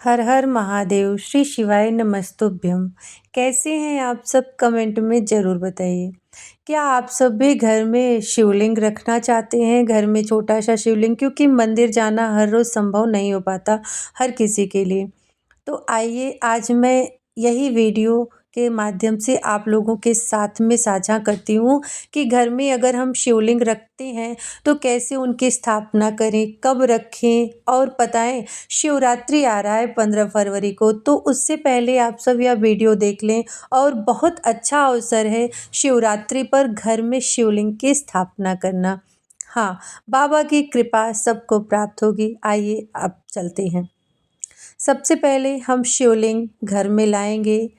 हर हर महादेव, श्री शिवाय नमस्तुभ्यम। कैसे हैं आप सब? कमेंट में ज़रूर बताइए। क्या आप सब भी घर में शिवलिंग रखना चाहते हैं? घर में छोटा सा शिवलिंग, क्योंकि मंदिर जाना हर रोज़ संभव नहीं हो पाता हर किसी के लिए। तो आइए आज मैं यही वीडियो के माध्यम से आप लोगों के साथ में साझा करती हूँ कि घर में अगर हम शिवलिंग रखते हैं तो कैसे उनकी स्थापना करें, कब रखें। और पता है शिवरात्रि आ रहा है 15 फरवरी को, तो उससे पहले आप सब यह वीडियो देख लें। और बहुत अच्छा अवसर है शिवरात्रि पर घर में शिवलिंग की स्थापना करना। हाँ, बाबा की कृपा सबको प्राप्त होगी। आइए अब चलते हैं। सबसे पहले हम शिवलिंग घर में लाएंगे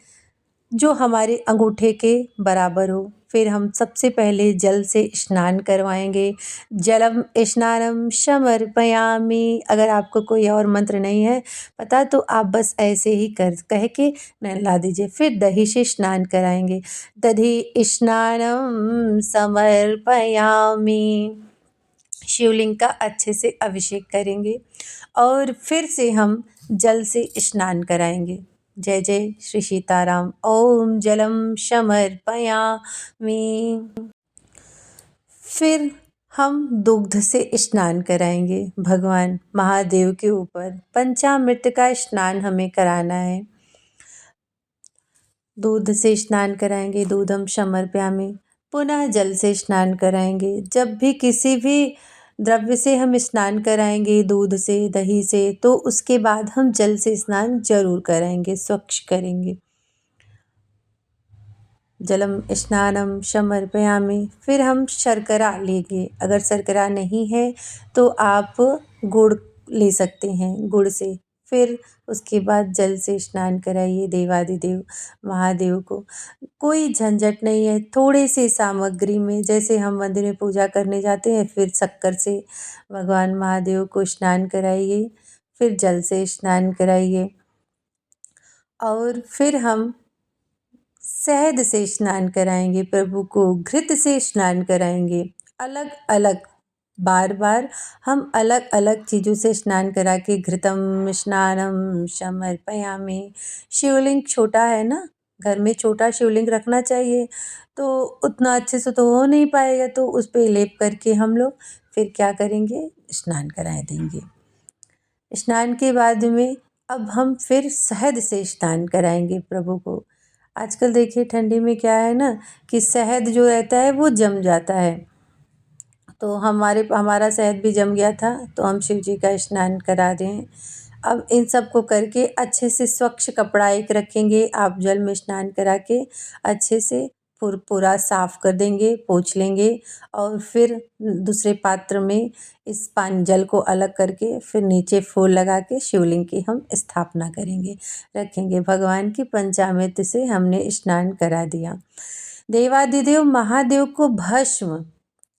जो हमारे अंगूठे के बराबर हो। फिर हम सबसे पहले जल से स्नान करवाएंगे। जलम स्नानम समर्पयामि। अगर आपको कोई और मंत्र नहीं है पता तो आप बस ऐसे ही कह के नहला दीजिए। फिर दही से स्नान कराएंगे। दधि स्नानम समर्पयामि। शिवलिंग का अच्छे से अभिषेक करेंगे और फिर से हम जल से स्नान कराएंगे। जय जय श्री सीताराम। ओम जलम समर्पयामि। फिर हम दुग्ध से स्नान कराएंगे भगवान महादेव के ऊपर। पंचामृत का स्नान हमें कराना है। दूध से स्नान कराएंगे, दूधम समर्पयामि। पुनः जल से स्नान कराएंगे। जब भी किसी भी द्रव्य से हम स्नान कराएंगे, दूध से, दही से, तो उसके बाद हम जल से स्नान जरूर कराएंगे, स्वच्छ करेंगे। जलम स्नानम समर्पयामि। फिर हम शर्करा लेंगे। अगर शर्करा नहीं है तो आप गुड़ ले सकते हैं, गुड़ से। फिर उसके बाद जल से स्नान कराइए देवादिदेव महादेव को। कोई झंझट नहीं है। थोड़े से सामग्री में, जैसे हम मंदिर में पूजा करने जाते हैं, फिर शक्कर से भगवान महादेव को स्नान कराइए। फिर जल से स्नान कराइए और फिर हम शहद से स्नान कराएंगे प्रभु को, घृत से स्नान कराएंगे। अलग अलग बार बार हम अलग अलग चीज़ों से स्नान करा के घृतम स्नानम समर्पयामि। शिवलिंग छोटा है ना, घर में छोटा शिवलिंग रखना चाहिए, तो उतना अच्छे से तो हो नहीं पाएगा, तो उस पर लेप करके हम लोग फिर क्या करेंगे, स्नान करा देंगे। स्नान के बाद में अब हम फिर शहद से स्नान कराएंगे प्रभु को। आजकल देखिए ठंडी में क्या है ना कि शहद जो रहता है वो जम जाता है, तो हमारा शहद भी जम गया था, तो हम शिव जी का स्नान करा दें। अब इन सब को करके अच्छे से स्वच्छ कपड़ा एक रखेंगे। आप जल में स्नान करा के अच्छे से पूरा साफ कर देंगे, पोंछ लेंगे। और फिर दूसरे पात्र में इस पानी जल को अलग करके फिर नीचे फूल लगा के शिवलिंग की हम स्थापना करेंगे, रखेंगे। भगवान की पंचामृत से हमने स्नान करा दिया। देवादिदेव महादेव को भस्म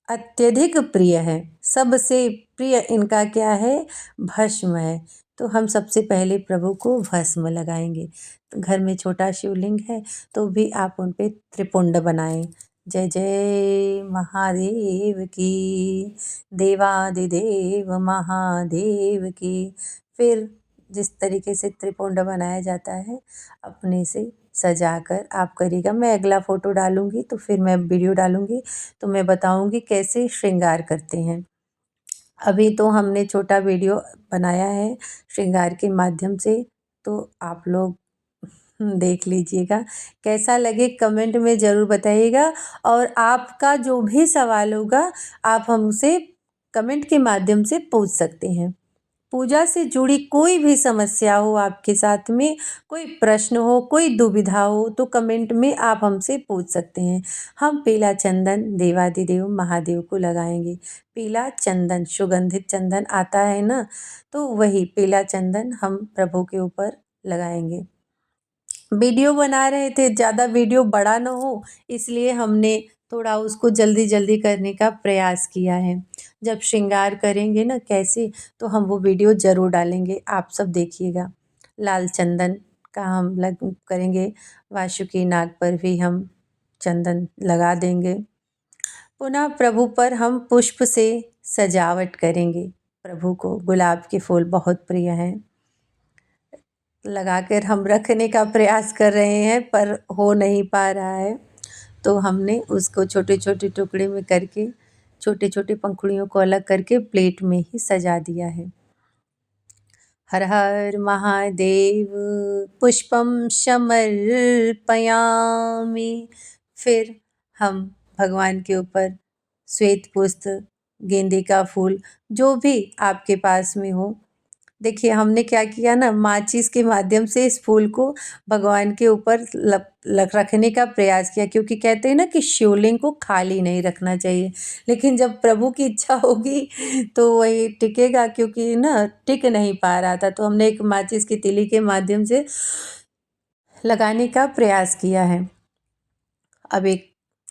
अत्यधिक प्रिय है। सबसे प्रिय इनका क्या है, भस्म है। तो हम सबसे पहले प्रभु को भस्म लगाएंगे। तो घर में छोटा शिवलिंग है तो भी आप उन पे त्रिपुंड बनाएं। जय जय महादेव की, देवादिदेव महादेव की। फिर जिस तरीके से त्रिपुंड बनाया जाता है अपने से सजाकर आप करिएगा। मैं अगला फ़ोटो डालूँगी तो फिर मैं वीडियो डालूँगी तो मैं बताऊँगी कैसे श्रृंगार करते हैं। अभी तो हमने छोटा वीडियो बनाया है श्रृंगार के माध्यम से, तो आप लोग देख लीजिएगा। कैसा लगे कमेंट में ज़रूर बताइएगा। और आपका जो भी सवाल होगा आप हमसे कमेंट के माध्यम से पूछ सकते हैं। पूजा से जुड़ी कोई भी समस्या हो, आपके साथ में कोई प्रश्न हो, कोई दुविधा हो, तो कमेंट में आप हमसे पूछ सकते हैं। हम पीला चंदन देवादिदेव महादेव को लगाएंगे। पीला चंदन, सुगंधित चंदन आता है ना, तो वही पीला चंदन हम प्रभु के ऊपर लगाएंगे। वीडियो बना रहे थे, ज़्यादा वीडियो बड़ा ना हो इसलिए हमने थोड़ा उसको जल्दी जल्दी करने का प्रयास किया है। जब श्रृंगार करेंगे ना कैसे, तो हम वो वीडियो ज़रूर डालेंगे, आप सब देखिएगा। लाल चंदन का हम करेंगे। वासुकी नाग पर भी हम चंदन लगा देंगे। पुनः प्रभु पर हम पुष्प से सजावट करेंगे। प्रभु को गुलाब के फूल बहुत प्रिय हैं। लगाकर हम रखने का प्रयास कर रहे हैं पर हो नहीं पा रहा है। तो हमने उसको छोटे छोटे टुकड़े में करके छोटे छोटे पंखुड़ियों को अलग करके प्लेट में ही सजा दिया है। हर हर महादेव पुष्पम समर्पयामि। फिर हम भगवान के ऊपर श्वेत पुष्प, गेंदे का फूल, जो भी आपके पास में हो। देखिए हमने क्या किया ना, माचिस के माध्यम से इस फूल को भगवान के ऊपर रखने का प्रयास किया, क्योंकि कहते हैं ना कि शिवलिंग को खाली नहीं रखना चाहिए। लेकिन जब प्रभु की इच्छा होगी तो वही टिकेगा, क्योंकि ना टिक नहीं पा रहा था। तो हमने एक माचिस की तीली के माध्यम से लगाने का प्रयास किया है। अब एक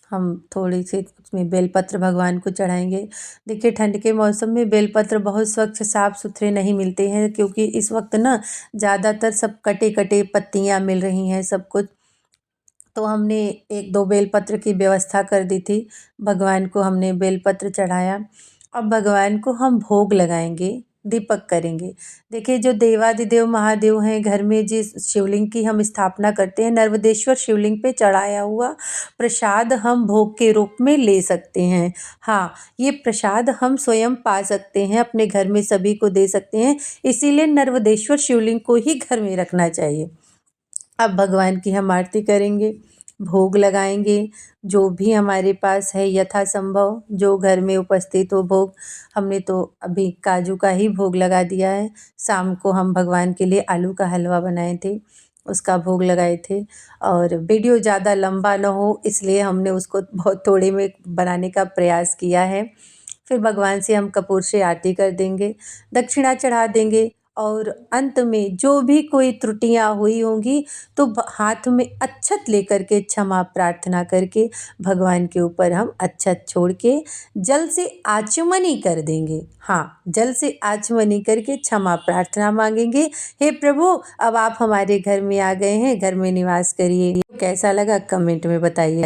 हम थोड़ी सी उसमें बेलपत्र भगवान को चढ़ाएंगे। देखिए ठंड के मौसम में बेलपत्र बहुत स्वच्छ साफ सुथरे नहीं मिलते हैं, क्योंकि इस वक्त ना ज़्यादातर सब कटे कटे पत्तियां मिल रही हैं सब कुछ। तो हमने एक दो बेलपत्र की व्यवस्था कर दी थी। भगवान को हमने बेलपत्र चढ़ाया। अब भगवान को हम भोग लगाएंगे, दीपक करेंगे। देखिए जो देवादिदेव महादेव हैं, घर में जिस शिवलिंग की हम स्थापना करते हैं, नर्मदेश्वर शिवलिंग पे चढ़ाया हुआ प्रसाद हम भोग के रूप में ले सकते हैं। हाँ, ये प्रसाद हम स्वयं पा सकते हैं, अपने घर में सभी को दे सकते हैं। इसीलिए नर्मदेश्वर शिवलिंग को ही घर में रखना चाहिए। अब भगवान की हम आरती करेंगे, भोग लगाएंगे, जो भी हमारे पास है यथासंभव, जो घर में उपस्थित हो भोग। हमने तो अभी काजू का ही भोग लगा दिया है। शाम को हम भगवान के लिए आलू का हलवा बनाए थे, उसका भोग लगाए थे। और वीडियो ज़्यादा लंबा ना हो इसलिए हमने उसको बहुत थोड़े में बनाने का प्रयास किया है। फिर भगवान से हम कपूर से आरती कर देंगे, दक्षिणा चढ़ा देंगे, और अंत में जो भी कोई त्रुटियां हुई होंगी तो हाथ में अक्षत लेकर के क्षमा प्रार्थना करके भगवान के ऊपर हम अक्षत छोड़ के जल से आचमनी कर देंगे। हाँ, जल से आचमनी करके क्षमा प्रार्थना मांगेंगे। हे प्रभु, अब आप हमारे घर में आ गए हैं, घर में निवास करिए। कैसा लगा कमेंट में बताइए।